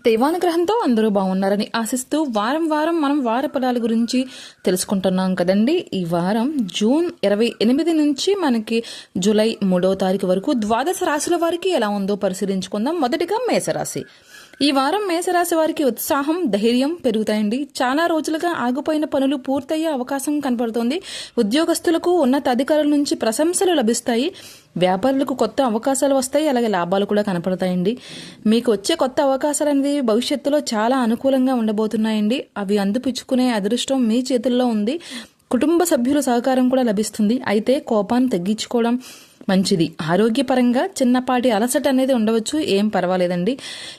దైవానుగ్రహంతో అందరూ బాగున్నారని ఆశిస్తూ వారం వారం మనం వార ఫలాల గురించి తెలుసుకుంటున్నాం కదండి. ఈ వారం జూన్ 28 నుంచి మనకి జూలై 3వ తారీఖు వరకు ద్వాదశ రాశుల వారికి ఎలా ఉందో పరిశీలించుకుందాం. మొదటిగా మేషరాశి. ఈ వారం మేషరాశి వారికి ఉత్సాహం, ధైర్యం పెరుగుతాయండి. చాలా రోజులుగా ఆగిపోయిన పనులు పూర్తయ్యే అవకాశం కనపడుతోంది. ఉద్యోగస్తులకు ఉన్నత అధికారుల నుంచి ప్రశంసలు లభిస్తాయి. వ్యాపారులకు కొత్త అవకాశాలు వస్తాయి, అలాగే లాభాలు కూడా కనపడతాయండి. మీకు వచ్చే కొత్త అవకాశాలు అనేది భవిష్యత్తులో చాలా అనుకూలంగా ఉండబోతున్నాయండి. అవి అందిపుచ్చుకునే అదృష్టం మీ చేతుల్లో ఉంది. కుటుంబ సభ్యుల సహకారం కూడా లభిస్తుంది. అయితే కోపాన్ని తగ్గించుకోవడం మంచిది. ఆరోగ్యపరంగా చిన్నపాటి అలసట అనేది ఉండవచ్చు, ఏం పర్వాలేదండి.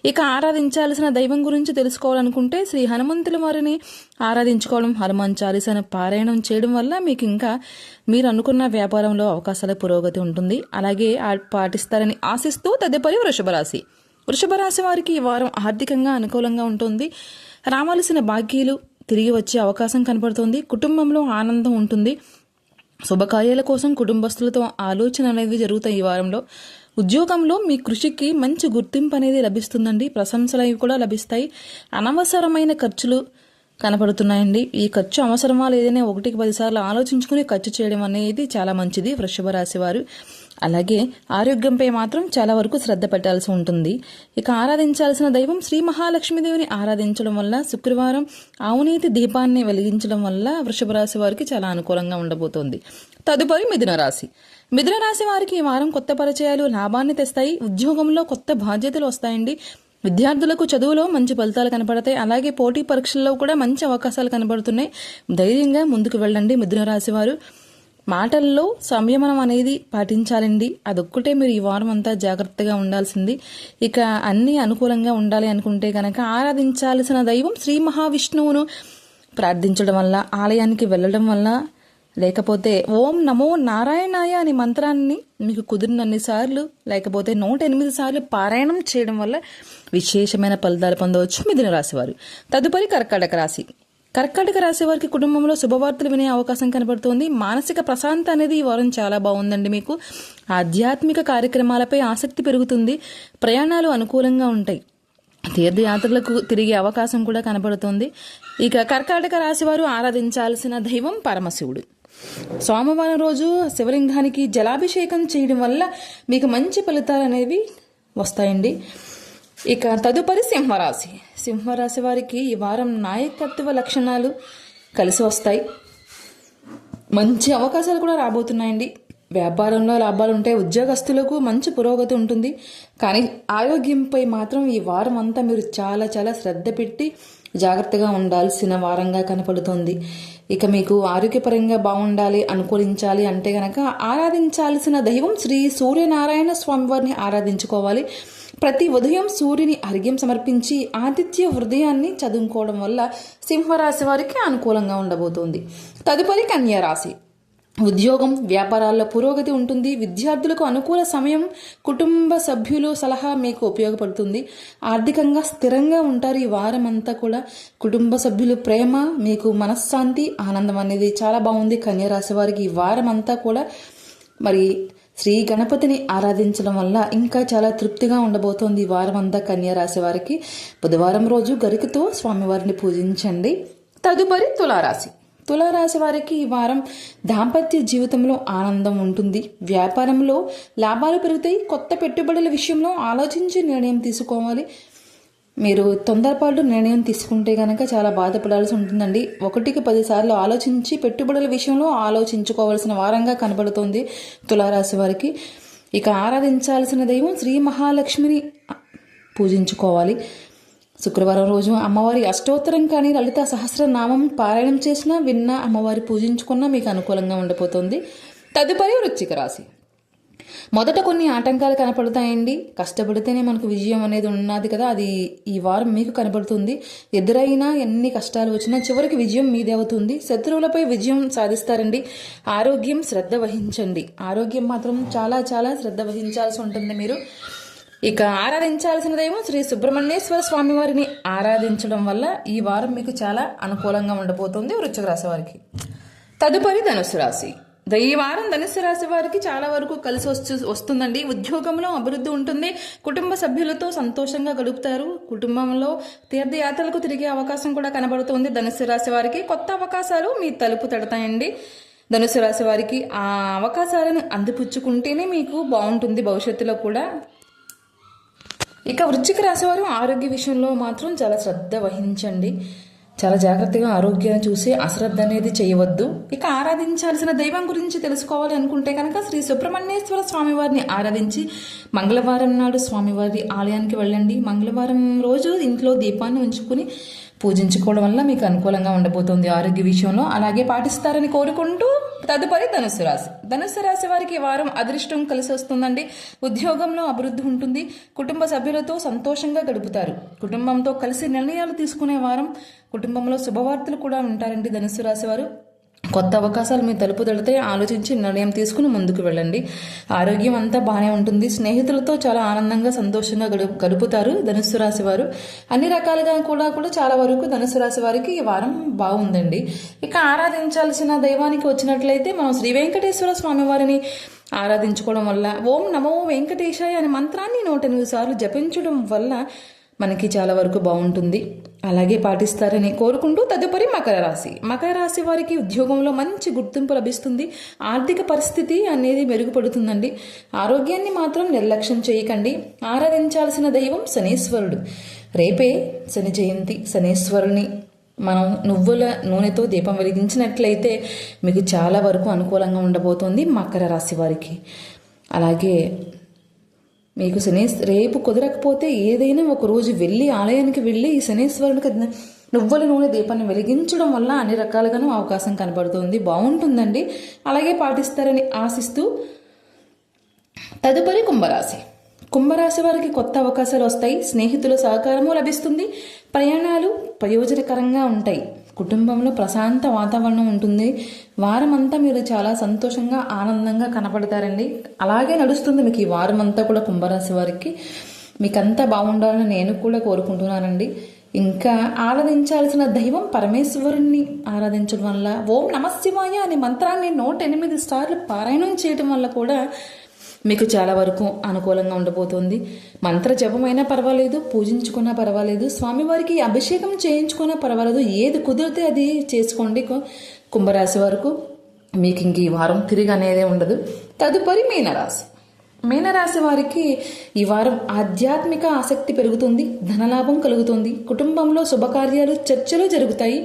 ఇక ఆరాధించాల్సిన దైవం గురించి తెలుసుకోవాలనుకుంటే శ్రీ హనుమంతుల వారిని ఆరాధించుకోవడం, హనుమాన్ చాలీసాను పారాయణం చేయడం వల్ల మీకు ఇంకా మీరు అనుకున్న వ్యాపారంలో అవకాశాల పురోగతి ఉంటుంది. అలాగే పాటిస్తారని ఆశిస్తూ తదుపరి వృషభ రాశి. వృషభ రాశి వారికి ఈ వారం ఆర్థికంగా అనుకూలంగా ఉంటుంది. రావాల్సిన బాకీలు తిరిగి వచ్చే అవకాశం కనపడుతుంది. కుటుంబంలో ఆనందం ఉంటుంది. శుభకార్యాల కోసం కుటుంబస్తులతో ఆలోచన అనేది జరుగుతాయి. ఈ వారంలో ఉద్యోగంలో మీ కృషికి మంచి గుర్తింపు అనేది లభిస్తుందండి. ప్రశంసలు కూడా లభిస్తాయి. అనవసరమైన ఖర్చులు కనపడుతున్నాయండి. ఈ ఖర్చు అవసరమా లేదనే 1-10 సార్లు ఆలోచించుకుని ఖర్చు చేయడం అనేది చాలా మంచిది వృషభ రాశి వారు. అలాగే ఆరోగ్యంపై మాత్రం చాలా వరకు శ్రద్ధ పెట్టాల్సి ఉంటుంది. ఇక ఆరాధించాల్సిన దైవం శ్రీ మహాలక్ష్మీదేవిని ఆరాధించడం వల్ల, శుక్రవారం ఆవునేతి దీపాన్ని వెలిగించడం వల్ల వృషభ రాశి వారికి చాలా అనుకూలంగా ఉండబోతోంది. తదుపరి మిథున రాశి. మిథున రాశి వారికి ఈ వారం కొత్త పరిచయాలు లాభాన్ని తెస్తాయి. ఉద్యోగంలో కొత్త బాధ్యతలు వస్తాయండి. విద్యార్థులకు చదువులో మంచి ఫలితాలు కనపడతాయి. అలాగే పోటీ పరీక్షల్లో కూడా మంచి అవకాశాలు కనబడుతున్నాయి. ధైర్యంగా ముందుకు వెళ్ళండి మిథున రాశి వారు. మాటల్లో సంయమనం అనేది పాటించాలండి. అదొక్కటే మీరు ఈ వారం అంతా జాగ్రత్తగా ఉండాల్సింది. ఇక అన్ని అనుకూలంగా ఉండాలి అనుకుంటే కనుక ఆరాధించాల్సిన దైవం శ్రీ మహావిష్ణువును ప్రార్థించడం వల్ల, ఆలయానికి వెళ్ళడం వల్ల, లేకపోతే ఓం నమో నారాయణాయ అనే మంత్రాన్ని మీకు కుదిరినన్ని సార్లు, లేకపోతే 108 సార్లు పారాయణం చేయడం వల్ల విశేషమైన ఫలితాలు పొందవచ్చు మిథున రాశి వారు. తదుపరి కర్కాటక రాశి. కర్కాటక రాశి వారికి కుటుంబంలో శుభవార్తలు వినే అవకాశం కనబడుతోంది. మానసిక ప్రశాంతత అనేది ఈ వారం చాలా బాగుందండి. మీకు ఆధ్యాత్మిక కార్యక్రమాలపై ఆసక్తి పెరుగుతుంది. ప్రయాణాలు అనుకూలంగా ఉంటాయి. తీర్థయాత్రలకు తిరిగే అవకాశం కూడా కనబడుతోంది. ఇక కర్కాటక రాశి వారు ఆరాధించాల్సిన దైవం పరమశివుడు. సోమవారం రోజు శివలింగానికి జలాభిషేకం చేయడం వల్ల మీకు మంచి ఫలితాలు అనేవి వస్తాయండి. ఇక తదుపరి సింహరాశి. సింహరాశి వారికి ఈ వారం నాయకత్వ లక్షణాలు కలిసి వస్తాయి. మంచి అవకాశాలు కూడా రాబోతున్నాయండి. వ్యాపారంలో లాభాలు ఉంటాయి. ఉద్యోగస్తులకు మంచి పురోగతి ఉంటుంది. కానీ ఆరోగ్యంపై మాత్రం ఈ వారం అంతా మీరు చాలా చాలా శ్రద్ధ పెట్టి జాగ్రత్తగా ఉండాల్సిన వారంగా కనపడుతుంది. ఇక మీకు ఆరోగ్యపరంగా బాగుండాలి, అనుకూలించాలి అంటే గనక ఆరాధించాల్సిన దైవం శ్రీ సూర్యనారాయణ స్వామి వారిని ఆరాధించుకోవాలి. ప్రతి ఉదయం సూర్యుని అర్ఘ్యం సమర్పించి ఆదిత్య హృదయాన్ని చదువుకోవడం వల్ల సింహరాశి వారికి అనుకూలంగా ఉండబోతోంది. తదుపరి కన్యా రాశి. ఉద్యోగం, వ్యాపారాల్లో పురోగతి ఉంటుంది. విద్యార్థులకు అనుకూల సమయం. కుటుంబ సభ్యులు సలహా మీకు ఉపయోగపడుతుంది. ఆర్థికంగా స్థిరంగా ఉంటారు. ఈ వారం అంతా కూడా కుటుంబ సభ్యులు ప్రేమ, మీకు మనశ్శాంతి, ఆనందం అనేది చాలా బాగుంది కన్యా రాశి వారికి. ఈ వారం అంతా కూడా మరి శ్రీ గణపతిని ఆరాధించడం వల్ల ఇంకా చాలా తృప్తిగా ఉండబోతోంది ఈ వారం అంతా కన్యా రాశి వారికి. బుధవారం రోజు గరికతో స్వామివారిని పూజించండి. తదుపరి తులారాశి. తులారాశి వారికి ఈ వారం దాంపత్య జీవితంలో ఆనందం ఉంటుంది. వ్యాపారంలో లాభాలు పెరుగుతాయి. కొత్త పెట్టుబడుల విషయంలో ఆలోచించి నిర్ణయం తీసుకోవాలి. మీరు తొందరపాటు నిర్ణయం తీసుకుంటే కనుక చాలా బాధపడాల్సి ఉంటుందండి. 1-10 సార్లు ఆలోచించి పెట్టుబడుల విషయంలో ఆలోచించుకోవాల్సిన వారంగా కనబడుతోంది తులారాశి వారికి. ఇక ఆరాధించాల్సిన దైవం శ్రీ మహాలక్ష్మిని పూజించుకోవాలి. శుక్రవారం రోజు అమ్మవారి అష్టోత్తరం కానీ లలిత సహస్రనామం పారాయణం చేసినా, విన్నా, అమ్మవారి పూజించుకున్నా మీకు అనుకూలంగా ఉండబోతోంది. తదుపరి వృశ్చిక రాశి. మొదట కొన్ని ఆటంకాలు కనపడతాయండి. కష్టపడితేనే మనకు విజయం అనేది ఉన్నది కదా, అది ఈ వారం మీకు కనపడుతుంది. ఎదురైనా ఎన్ని కష్టాలు వచ్చినా చివరికి విజయం మీదే అవుతుంది. శత్రువులపై విజయం సాధిస్తారండి. ఆరోగ్యం శ్రద్ధ వహించండి. ఆరోగ్యం మాత్రం చాలా చాలా శ్రద్ధ వహించాల్సి ఉంటుంది మీరు. ఇక ఆరాధించాల్సిన దైవం శ్రీ సుబ్రహ్మణ్యేశ్వర స్వామి వారిని ఆరాధించడం వల్ల ఈ వారం మీకు చాలా అనుకూలంగా ఉండబోతుంది వృశ్చిక రాశి వారికి. తదుపరి ధనుసు రాశి. ఈ వారం ధనుసు రాశి వారికి చాలా వరకు కలిసి వస్తుందండి. ఉద్యోగంలో అభివృద్ధి ఉంటుంది. కుటుంబ సభ్యులతో సంతోషంగా గడుపుతారు. కుటుంబంలో తీర్థయాత్రలకు తిరిగే అవకాశం కూడా కనబడుతుంది. ధనుసు రాశి వారికి కొత్త అవకాశాలు మీ తలుపు తడతాయండి. ధనుసు రాశి వారికి ఆ అవకాశాలను అందిపుచ్చుకుంటేనే మీకు బాగుంటుంది భవిష్యత్తులో కూడా. ఇక వృశ్చిక రాశి వారు ఆరోగ్య విషయంలో మాత్రం చాలా శ్రద్ధ వహించండి. చాలా జాగ్రత్తగా ఆరోగ్యాన్ని చూసి అశ్రద్ధ అనేది చేయవద్దు. ఇక ఆరాధించాల్సిన దైవం గురించి తెలుసుకోవాలి అనుకుంటే కనుక శ్రీ సుబ్రహ్మణ్యేశ్వర స్వామివారిని ఆరాధించి మంగళవారం నాడు స్వామివారి ఆలయానికి వెళ్ళండి. మంగళవారం రోజు ఇంట్లో దీపాన్ని ఉంచుకుని పూజించుకోవడం వల్ల మీకు అనుకూలంగా ఉండబోతుంది ఆరోగ్య విషయంలో. అలాగే పాటిస్తారని కోరుకుంటూ తదుపరి ధనుసు రాశి. ధనుసు రాశి వారికి ఈ వారం అదృష్టం కలిసి వస్తుందండి. ఉద్యోగంలో అభివృద్ధి ఉంటుంది. కుటుంబ సభ్యులతో సంతోషంగా గడుపుతారు. కుటుంబంతో కలిసి నిర్ణయాలు తీసుకునే వారం. కుటుంబంలో శుభవార్తలు కూడా ఉంటారండి ధనుసు రాశి వారు. కొత్త అవకాశాలు మీ తలుపు తడితే ఆలోచించి నిర్ణయం తీసుకుని ముందుకు వెళ్ళండి. ఆరోగ్యం అంతా బాగానే ఉంటుంది. స్నేహితులతో చాలా ఆనందంగా సంతోషంగా గడుపుతారు ధనుస్సు రాశి వారు. అన్ని రకాలుగా కూడా చాలా వరకు ధనుస్సు రాశి వారికి ఈ వారం బాగుందండి. ఇక ఆరాధించాల్సిన దైవానికి వచ్చినట్లయితే మనం శ్రీ వెంకటేశ్వర స్వామి వారిని ఆరాధించుకోవడం వల్ల ఓం నమో వెంకటేశాయ అనే మంత్రాన్ని 108 సార్లు జపించడం వల్ల మనకి చాలా వరకు బాగుంటుంది. అలాగే పాటిస్తారని కోరుకుంటూ తదుపరి మకర రాశి. మకర రాశి వారికి ఉద్యోగంలో మంచి గుర్తింపు లభిస్తుంది. ఆర్థిక పరిస్థితి అనేది మెరుగుపడుతుందండి. ఆరోగ్యాన్ని మాత్రం నిర్లక్ష్యం చేయకండి. ఆరాధించాల్సిన దైవం శనీశ్వరుడు. రేపే శని జయంతి. శనీశ్వరుని మనం నువ్వుల నూనెతో దీపం వెలిగించినట్లయితే మీకు చాలా వరకు అనుకూలంగా ఉండబోతోంది మకర రాశి వారికి. అలాగే మీకు రేపు కుదరకపోతే ఏదైనా ఒక రోజు వెళ్ళి ఆలయానికి వెళ్ళి ఈ శనీశ్వరునికి నువ్వుల నూనె దీపాన్ని వెలిగించడం వల్ల అన్ని రకాలుగానూ అవకాశం కనబడుతుంది. బాగుంటుందండి. అలాగే పాటిస్తారని ఆశిస్తూ తదుపరి కుంభరాశి. కుంభరాశి వారికి కొత్త అవకాశాలు వస్తాయి. స్నేహితుల సహకారము లభిస్తుంది. ప్రయాణాలు ప్రయోజనకరంగా ఉంటాయి. కుటుంబంలో ప్రశాంత వాతావరణం ఉంటుంది. వారం అంతా మీరు చాలా సంతోషంగా ఆనందంగా కనపడతారండి. అలాగే నడుస్తుంది మీకు ఈ వారం అంతా కూడా కుంభరాశి వారికి. మీకంతా బాగుండాలని నేను కూడా కోరుకుంటున్నానండి. ఇంకా ఆరాధించాల్సిన దైవం పరమేశ్వరుణ్ణి ఆరాధించడం వల్ల ఓం నమశివాయ అనే మంత్రాన్ని 108 సార్లు పారాయణం చేయడం వల్ల కూడా మీకు చాలా వరకు అనుకూలంగా ఉండబోతుంది. మంత్ర జపమైనా పర్వాలేదు, పూజించుకున్నా పర్వాలేదు, స్వామివారికి అభిషేకం చేయించుకున్నా పర్వాలేదు, ఏది కుదిరితే అది చేసుకోండి. కుంభరాశి వరకు మీకు ఇంక ఈ వారం తిరిగి అనేదే ఉండదు. తదుపరి మీనరాశి. మీనరాశి వారికి ఈ వారం ఆధ్యాత్మిక ఆసక్తి పెరుగుతుంది. ధనలాభం కలుగుతుంది. కుటుంబంలో శుభకార్యాలు చర్చలు జరుగుతాయి.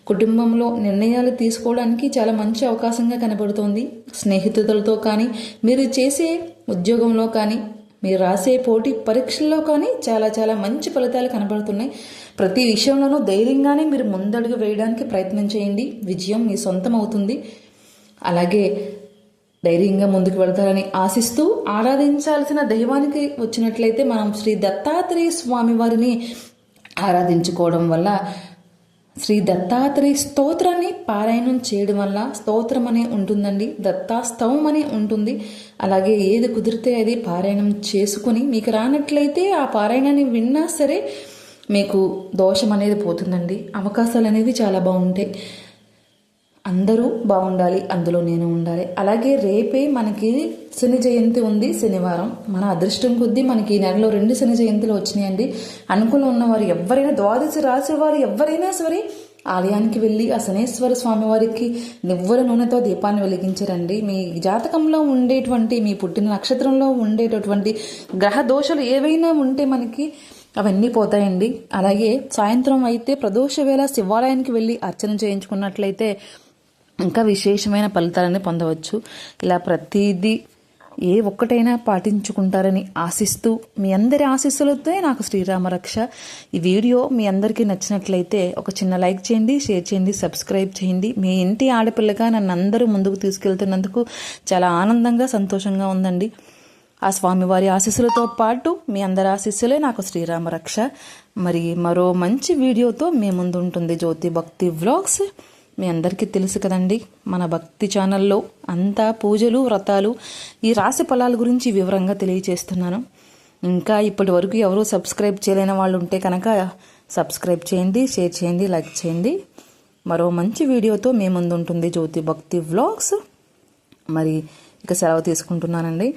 కుటుంబంలో నిర్ణయాలు తీసుకోవడానికి చాలా మంచి అవకాశంగా కనబడుతోంది. స్నేహితులతో కానీ, మీరు చేసే ఉద్యోగంలో కానీ, మీరు రాసే పోటీ పరీక్షల్లో కానీ చాలా మంచి ఫలితాలు కనబడుతున్నాయి. ప్రతి విషయంలోనూ ధైర్యంగానే మీరు ముందడుగు వేయడానికి ప్రయత్నం చేయండి. విజయం మీ సొంతం అవుతుంది. అలాగే ధైర్యంగా ముందుకు వెళ్తారని ఆశిస్తూ ఆరాధించాల్సిన దైవానికి వచ్చినట్లయితే మనం శ్రీ దత్తాత్రేయ స్వామి వారిని ఆరాధించుకోవడం వల్ల శ్రీ దత్తాత్రేయ స్తోత్రాన్ని పారాయణం చేయడం వల్ల స్తోత్రం అనే ఉంటుందండి. దత్తాస్తవం అనే ఉంటుంది. అలాగే ఏది కుదిరితే అది పారాయణం చేసుకుని మీకు రానట్లయితే ఆ పారాయణాన్ని విన్నా సరే మీకు దోషం అనేది పోతుందండి. అవకాశాలు అనేవి చాలా బాగుంటాయి. అందరూ బాగుండాలి, అందులో నేను ఉండాలి. అలాగే రేపే మనకి శని జయంతి ఉంది. శనివారం మన అదృష్టం కొద్దీ మనకి ఈ నెలలో 2 శని జయంతులు వచ్చినాయండి. అనుకూలం ఉన్నవారు ఎవరైనా, ద్వాదశ రాశి వారు ఎవరైనా సరే ఆలయానికి వెళ్ళి ఆ శనేశ్వర స్వామి వారికి నువ్వుల నూనెతో దీపాన్ని వెలిగించరండి. మీ జాతకంలో ఉండేటువంటి, మీ పుట్టిన నక్షత్రంలో ఉండేటటువంటి గ్రహ దోషాలు ఏవైనా ఉంటే మనకి అవన్నీ పోతాయండి. అలాగే సాయంత్రం అయితే ప్రదోష వేళ శివాలయానికి వెళ్ళి అర్చన చేయించుకున్నట్లయితే ఇంకా విశేషమైన ఫలితాలని పొందవచ్చు. ఇలా ప్రతిదీ ఏ ఒక్కటైనా పాటించుకుంటారని ఆశిస్తూ మీ అందరి ఆశీస్సులతో నాకు శ్రీరామరక్ష. ఈ వీడియో మీ అందరికీ నచ్చినట్లయితే ఒక చిన్న లైక్ చేయండి, షేర్ చేయండి, సబ్స్క్రైబ్ చేయండి. మీ ఇంటి ఆడపిల్లగా నన్ను అందరూ ముందుకు తీసుకెళ్తున్నందుకు చాలా ఆనందంగా, సంతోషంగా ఉందండి. ఆ స్వామివారి ఆశీస్సులతో పాటు మీ అందరి ఆశీస్సులే నాకు శ్రీరామరక్ష. మరి మరో మంచి వీడియోతో మీ ముందు ఉంటుంది జ్యోతి భక్తి వ్లాగ్స్. మీ అందరికీ తెలుసు కదండి, మన భక్తి ఛానల్లో అంతా పూజలు, వ్రతాలు, ఈ రాశి ఫలాల గురించి వివరంగా తెలియజేస్తున్నాను. ఇంకా ఇప్పటి వరకు ఎవరూ సబ్స్క్రైబ్ చేయలేని వాళ్ళు ఉంటే కనుక సబ్స్క్రైబ్ చేయండి, షేర్ చేయండి, లైక్ చేయండి. మరో మంచి వీడియోతో మీ ముందు ఉంటుంది జ్యోతి భక్తి వ్లాగ్స్. మరి ఇక సెలవు తీసుకుంటున్నానండి.